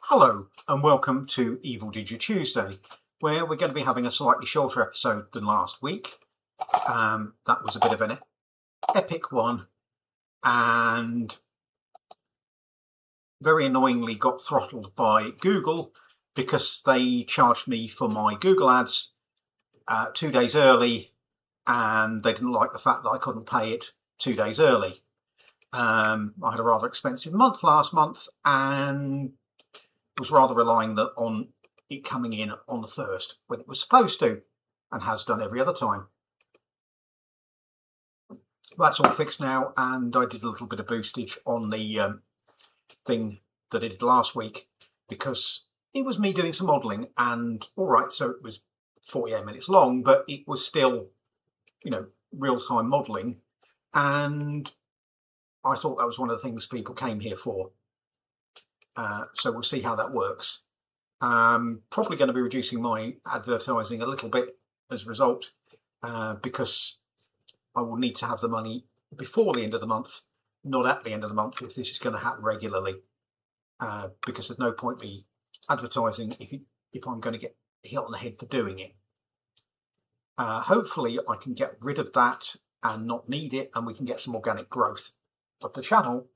Hello and welcome to EvilGinger Tuesday, where we're going to be having a slightly shorter episode than last week. That was a bit of an epic one and very annoyingly got throttled by Google because they charged me for my Google ads 2 days early, and they didn't like the fact that I couldn't pay it 2 days early. I had a rather expensive month last month and was rather relying on it coming in on the 1st when it was supposed to, and has done every other time. That's all fixed now, and I did a little bit of boostage on the thing that I did last week because it was me doing some modelling, and all right, so it was 48 minutes long, but it was still, real-time modelling, and I thought that was one of the things people came here for. So we'll see how that works. Probably going to be reducing my advertising a little bit as a result, because I will need to have the money before the end of the month, not at the end of the month, if this is going to happen regularly, because there's no point me advertising if I'm going to get hit on the head for doing it. Hopefully I can get rid of that and not need it, and we can get some organic growth of the channel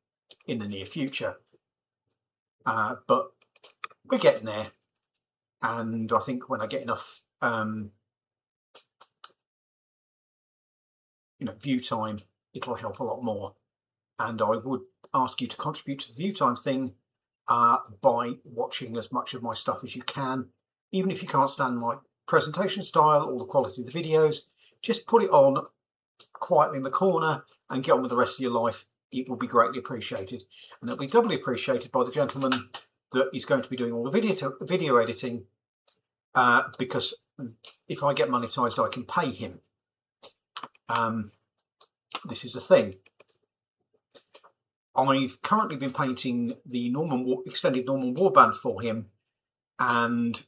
in the near future. But we're getting there, and I think when I get enough view time, it'll help a lot more. And I would ask you to contribute to the view time thing by watching as much of my stuff as you can. Even if you can't stand my presentation style or the quality of the videos, just put it on quietly in the corner and get on with the rest of your life. It will be greatly appreciated, and it'll be doubly appreciated by the gentleman that is going to be doing all the video editing, because if I get monetized, I can pay him. This is a thing. I've currently been painting the extended Norman warband for him, and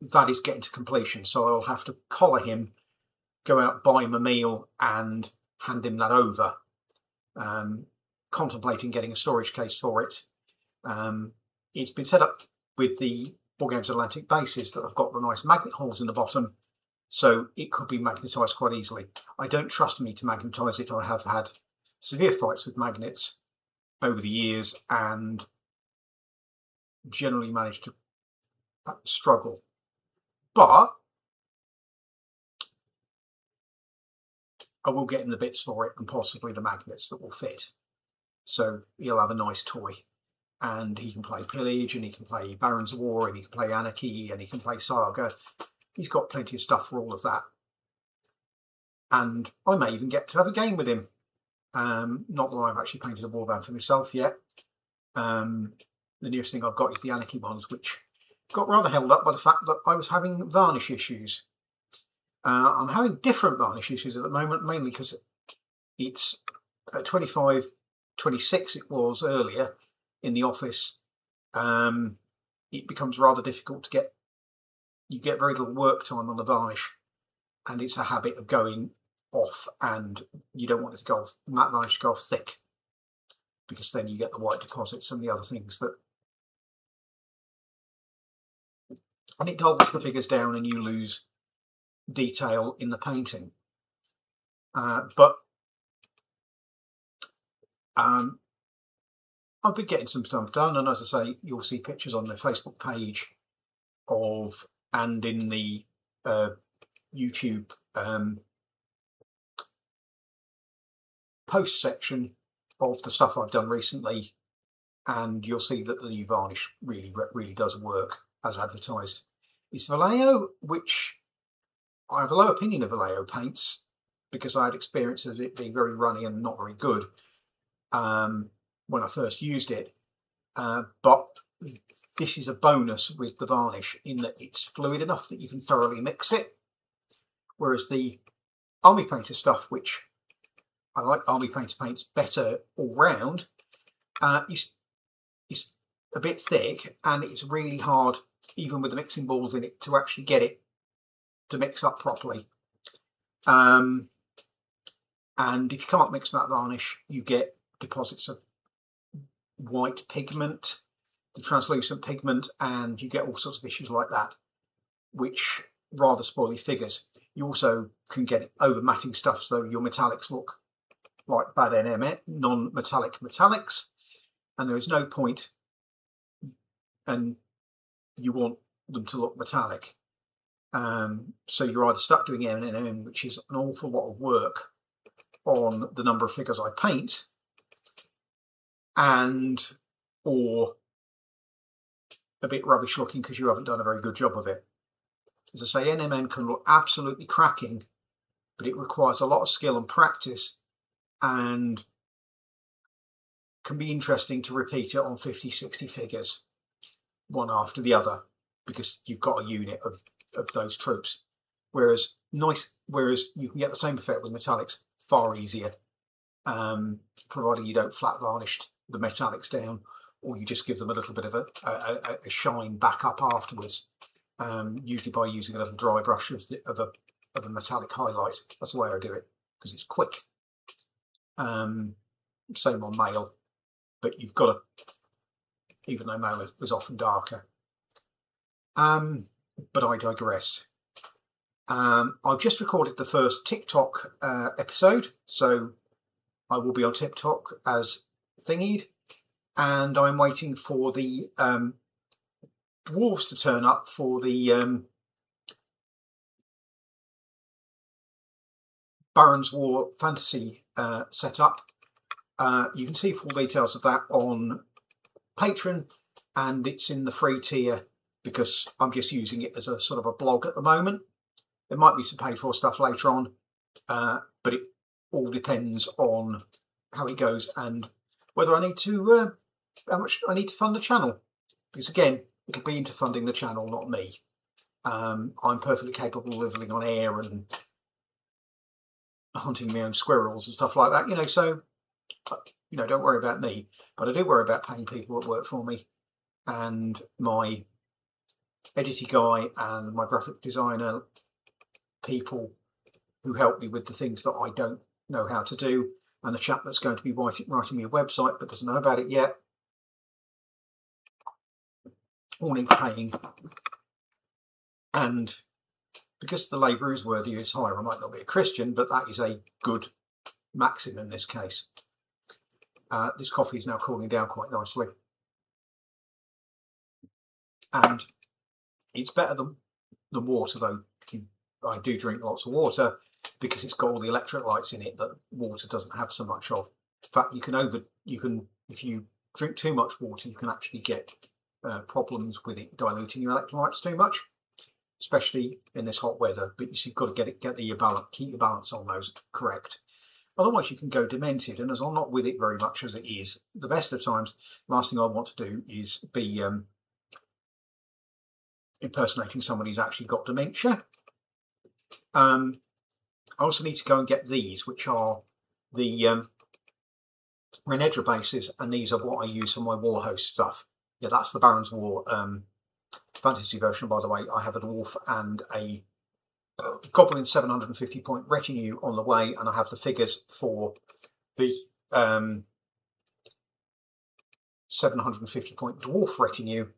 that is getting to completion, so I'll have to collar him, go out, buy him a meal and hand him that over. Contemplating getting a storage case for it. It's been set up with the Board Games Atlantic bases that have got the nice magnet holes in the bottom, so it could be magnetized quite easily. I don't trust me to magnetize it. I have had severe fights with magnets over the years and generally managed to struggle. But I will get him the bits for it and possibly the magnets that will fit. So he'll have a nice toy, and he can play Pillage, and he can play Barons of War, and he can play Anarchy, and he can play Saga. He's got plenty of stuff for all of that. And I may even get to have a game with him. Not that I've actually painted a warband for myself yet. The nearest thing I've got is the Anarchy ones, which got rather held up by the fact that I was having varnish issues. I'm having different varnish issues at the moment, mainly because it's at 25, 26 it was earlier in the office. It becomes rather difficult to get. You get very little work time on the varnish, and it's a habit of going off, and you don't want it to go off, matte varnish to go off thick, because then you get the white deposits and the other things that, and it dulls the figures down and you lose detail in the painting. But I've been getting some stuff done, and as I say, you'll see pictures on the Facebook page of, and in the YouTube post section of the stuff I've done recently, and you'll see that the new varnish really does work as advertised. It's Vallejo, which I have a low opinion of Vallejo paints because I had experience of it being very runny and not very good when I first used it. But this is a bonus with the varnish in that it's fluid enough that you can thoroughly mix it. Whereas the Army Painter stuff, which I like Army Painter paints better all round, is a bit thick, and it's really hard, even with the mixing balls in it, to actually get it to mix up properly. And if you can't mix matte varnish, you get deposits of white pigment, the translucent pigment, and you get all sorts of issues like that, which rather spoil your figures. You also can get over matting stuff, so your metallics look like bad non-metallic metallics, and there is no point, and you want them to look metallic. So you're either stuck doing M&M, which is an awful lot of work on the number of figures I paint, or a bit rubbish looking because you haven't done a very good job of it. As I say, NMN can look absolutely cracking, but it requires a lot of skill and practice, and can be interesting to repeat it on 50, 60 figures, one after the other, because you've got a unit of those troops. Whereas you can get the same effect with metallics far easier, providing you don't flat varnish the metallics down, or you just give them a little bit of a shine back up afterwards, usually by using a little dry brush of a metallic highlight. That's the way I do it, because it's quick. Same on male, but you've got to, even though male is often darker. But I digress. I've just recorded the first TikTok episode, so I will be on TikTok as Thingied, and I'm waiting for the dwarves to turn up for the Barons War fantasy setup. You can see full details of that on Patreon, and it's in the free tier because I'm just using it as a sort of a blog at the moment. There might be some paid for stuff later on, but it all depends on how it goes and whether I need to, how much I need to fund the channel. Because again, it'll be into funding the channel, not me. I'm perfectly capable of living on air and hunting my own squirrels and stuff like that, you know, so, you know, don't worry about me. But I do worry about paying people that work for me, and my editing guy and my graphic designer people who help me with the things that I don't know how to do, and the chap that's going to be writing me a website but doesn't know about it yet, all need paying. And because the labour is worthy is higher, I might not be a Christian, but that is a good maxim in this case. This coffee is now cooling down quite nicely, and it's better than water, though. I do drink lots of water because it's got all the electrolytes in it that water doesn't have so much of. In fact, if you drink too much water, you can actually get problems with it diluting your electrolytes too much, especially in this hot weather. But you've got to keep your balance on those correct. Otherwise, you can go demented. And as I'm not with it very much as it is, the best of times, the last thing I want to do is be impersonating somebody who's actually got dementia. I also need to go and get these, which are the Renedra bases, and these are what I use for my Warhost stuff. Yeah, that's the Barons War fantasy version, by the way. I have a dwarf and a Goblin 750 point retinue on the way, and I have the figures for the 750 point dwarf retinue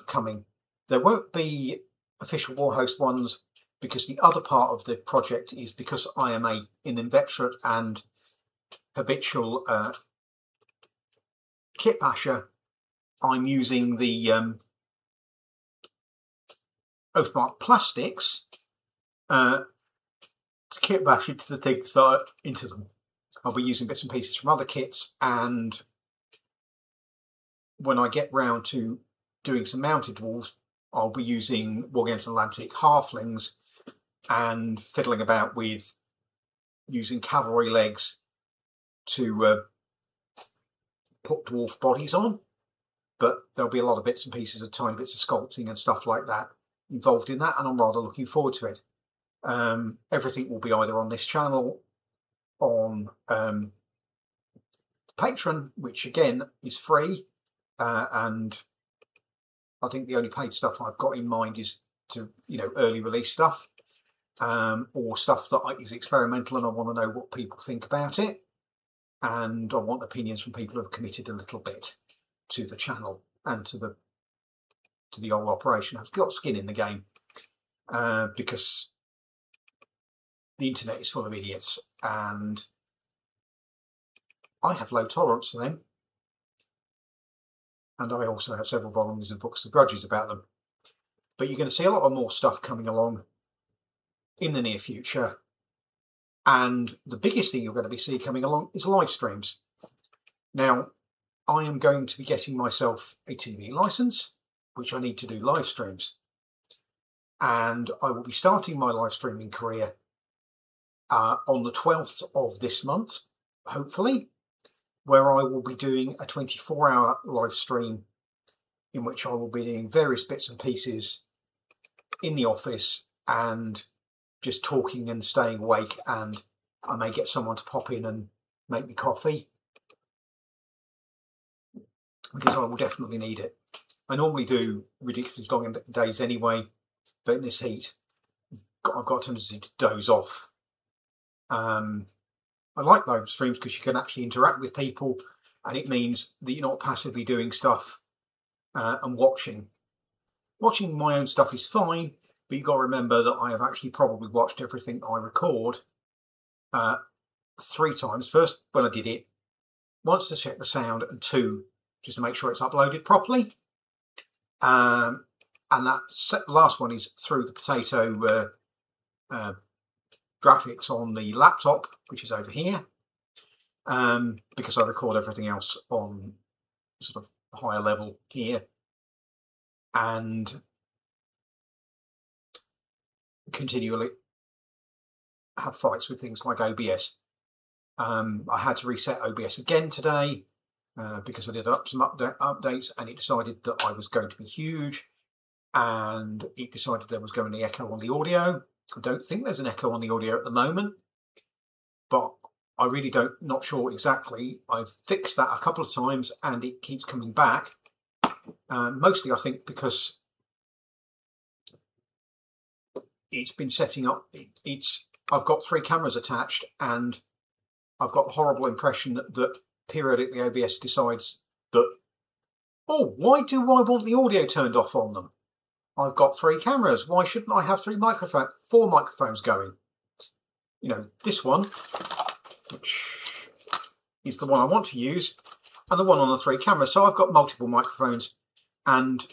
coming. There won't be official Warhost ones, because the other part of the project is, because I am an inveterate and habitual kit basher, I'm using the Oathmark plastics to kit bash into the things that are into them. I'll be using bits and pieces from other kits, and when I get round to doing some mounted dwarves, I'll be using Wargames Atlantic halflings and fiddling about with using cavalry legs to put dwarf bodies on. But there'll be a lot of bits and pieces of tiny bits of sculpting and stuff like that involved in that, and I'm rather looking forward to it. Everything will be either on this channel, on Patreon, which again is free, and I think the only paid stuff I've got in mind is to, you know, early release stuff, or stuff that is experimental and I want to know what people think about it, and I want opinions from people who have committed a little bit to the channel. and to the whole operation. I've got skin in the game because the internet is full of idiots, and I have low tolerance to them. And I also have several volumes of books of grudges about them. But you're going to see a lot of more stuff coming along in the near future. And the biggest thing you're going to be seeing coming along is live streams. Now, I am going to be getting myself a TV license, which I need to do live streams. And I will be starting my live streaming career on the 12th of this month, hopefully, where I will be doing a 24-hour live stream in which I will be doing various bits and pieces in the office and just talking and staying awake, and I may get someone to pop in and make me coffee because I will definitely need it. I normally do ridiculous long days anyway, but in this heat I've got a tendency to doze off. I like live streams because you can actually interact with people, and it means that you're not passively doing stuff and watching. Watching my own stuff is fine, but you've got to remember that I have actually probably watched everything I record 3 times. First, when I did it, once to check the sound, and 2, just to make sure it's uploaded properly. And that last one is through the potato graphics on the laptop, which is over here, because I record everything else on sort of a higher level here, and continually have fights with things like OBS. I had to reset OBS again today because I did some updates, and it decided that I was going to be huge, and it decided there was going to be echo on the audio. I don't think there's an echo on the audio at the moment, but I really not sure exactly. I've fixed that a couple of times and it keeps coming back. Mostly I think because it's been setting up. I've got 3 cameras attached, and I've got the horrible impression that periodically OBS decides that, oh, why do I want the audio turned off on them? I've got 3 cameras. Why shouldn't I have 4 microphones going? You know, this one, which is the one I want to use, and the one on the 3 cameras. So I've got multiple microphones, and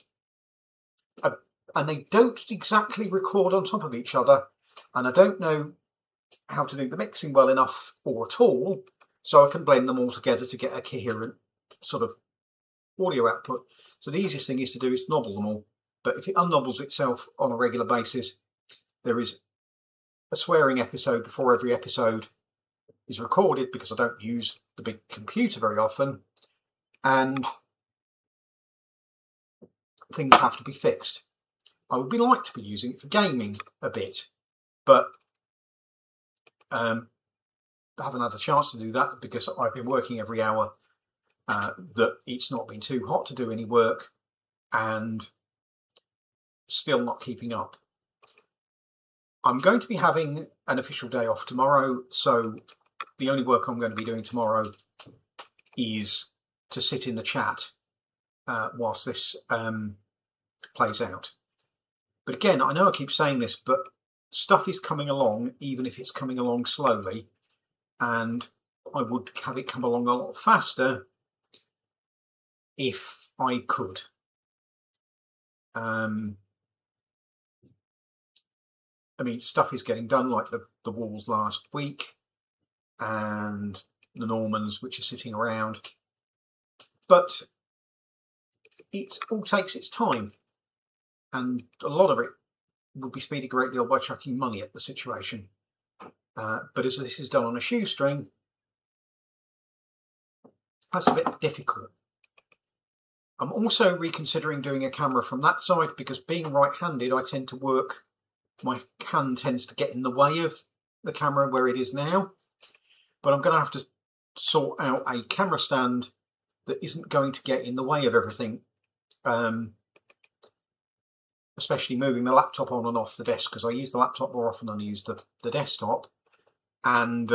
they don't exactly record on top of each other, and I don't know how to do the mixing well enough or at all, so I can blend them all together to get a coherent sort of audio output. So the easiest thing is to do is knobble them all. But if it unknobbles itself on a regular basis, there is a swearing episode before every episode is recorded, because I don't use the big computer very often, and things have to be fixed. I would like to be using it for gaming a bit, but I haven't had a chance to do that because I've been working every hour that it's not been too hot to do any work, and still not keeping up. I'm going to be having an official day off tomorrow, so the only work I'm going to be doing tomorrow is to sit in the chat whilst this plays out. But again, I know I keep saying this, but stuff is coming along, even if it's coming along slowly, and I would have it come along a lot faster if I could. I mean, stuff is getting done, like the walls last week and the Normans, which are sitting around, but it all takes its time, and a lot of it would be speeded a great deal by chucking money at the situation. But as this is done on a shoestring, that's a bit difficult. I'm also reconsidering doing a camera from that side, because being right-handed, I tend to work, my hand tends to get in the way of the camera where it is now. But I'm going to have to sort out a camera stand that isn't going to get in the way of everything, especially moving the laptop on and off the desk, because I use the laptop more often than I use the desktop, and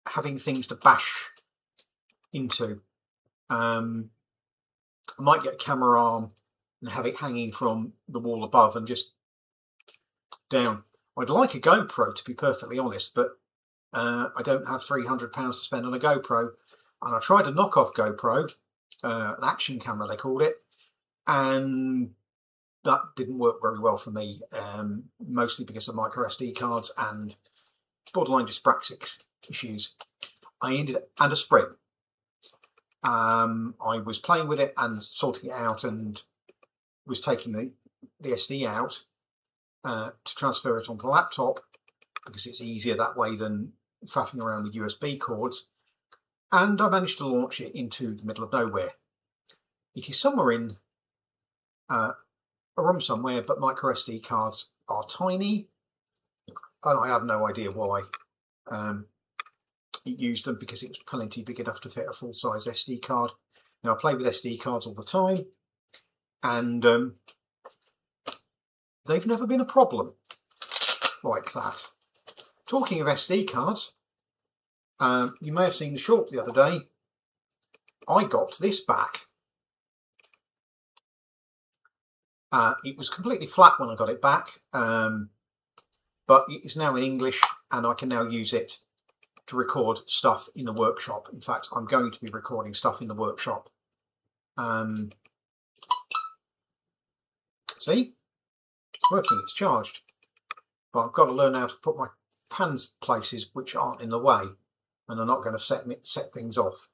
having things to bash into I might get a camera arm and have it hanging from the wall above and just down. I'd like a GoPro, to be perfectly honest, but I don't have £300 to spend on a GoPro. And I tried a knockoff GoPro, an action camera they called it, and that didn't work very well for me, mostly because of micro SD cards and borderline dyspraxic issues. And a spring. I was playing with it and sorting it out, and was taking the SD out to transfer it onto the laptop because it's easier that way than faffing around with USB cords. And I managed to launch it into the middle of nowhere. It is somewhere in a room somewhere, but micro SD cards are tiny, and I have no idea why. It used them because it was plenty big enough to fit a full-size SD card. Now, I play with SD cards all the time, and they've never been a problem like that. Talking of SD cards, you may have seen the short the other day. I got this back. It was completely flat when I got it back, but it is now in English, and I can now use it to record stuff in the workshop. In fact, I'm going to be recording stuff in the workshop. See? It's working, it's charged. But I've got to learn how to put my hands places which aren't in the way, and I'm not going to set things off.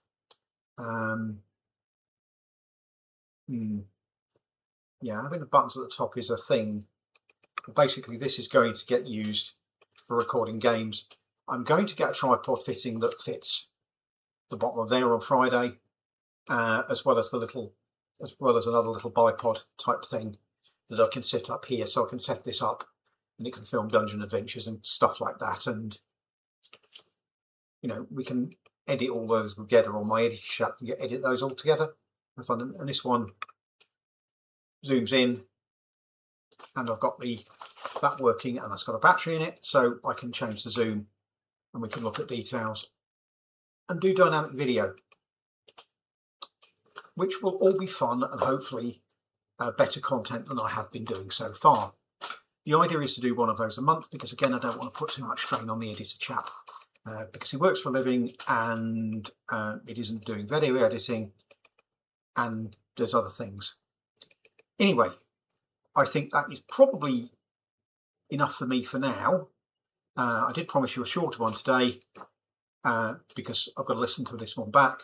Yeah, having the buttons at the top is a thing. But basically, this is going to get used for recording games. I'm going to get a tripod fitting that fits the bottom of there on Friday, as well as another little bipod type thing that I can set up here. So I can set this up, and it can film dungeon adventures and stuff like that. And you know, we can edit all those together on my editor. Edit those all together. And this one zooms in, and I've got that working, and that's got a battery in it, so I can change the zoom, and we can look at details and do dynamic video, which will all be fun and hopefully better content than I have been doing so far. The idea is to do one of those a month, because again, I don't want to put too much strain on the editor chap, because he works for a living, and it isn't doing video editing, and there's other things. Anyway, I think that is probably enough for me for now. I did promise you a shorter one today, because I've got to listen to this one back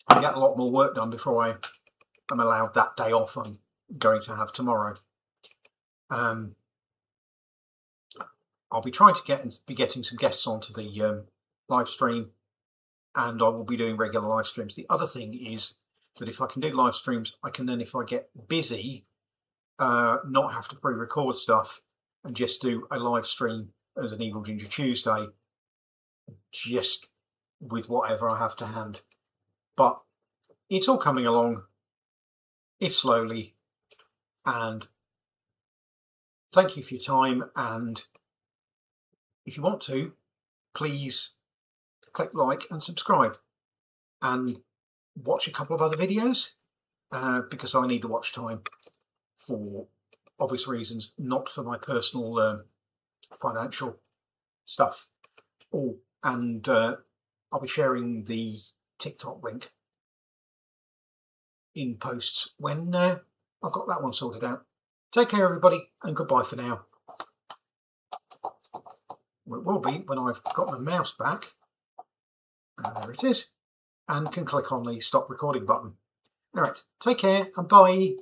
and get a lot more work done before I am allowed that day off I'm going to have tomorrow. I'll be trying to be getting some guests onto the live stream, and I will be doing regular live streams. The other thing is that if I can do live streams, I can then, if I get busy, not have to pre-record stuff and just do a live stream as an EvilGinger Tuesday, just with whatever I have to hand. But it's all coming along, if slowly, and thank you for your time. And if you want to, please click like and subscribe, and watch a couple of other videos, because I need the watch time for obvious reasons, not for my personal financial stuff. Oh, and I'll be sharing the TikTok link in posts when I've got that one sorted out. Take care, everybody, and goodbye for now. Well, it will be when I've got my mouse back, and there it is, and can click on the stop recording button. All right, take care and bye.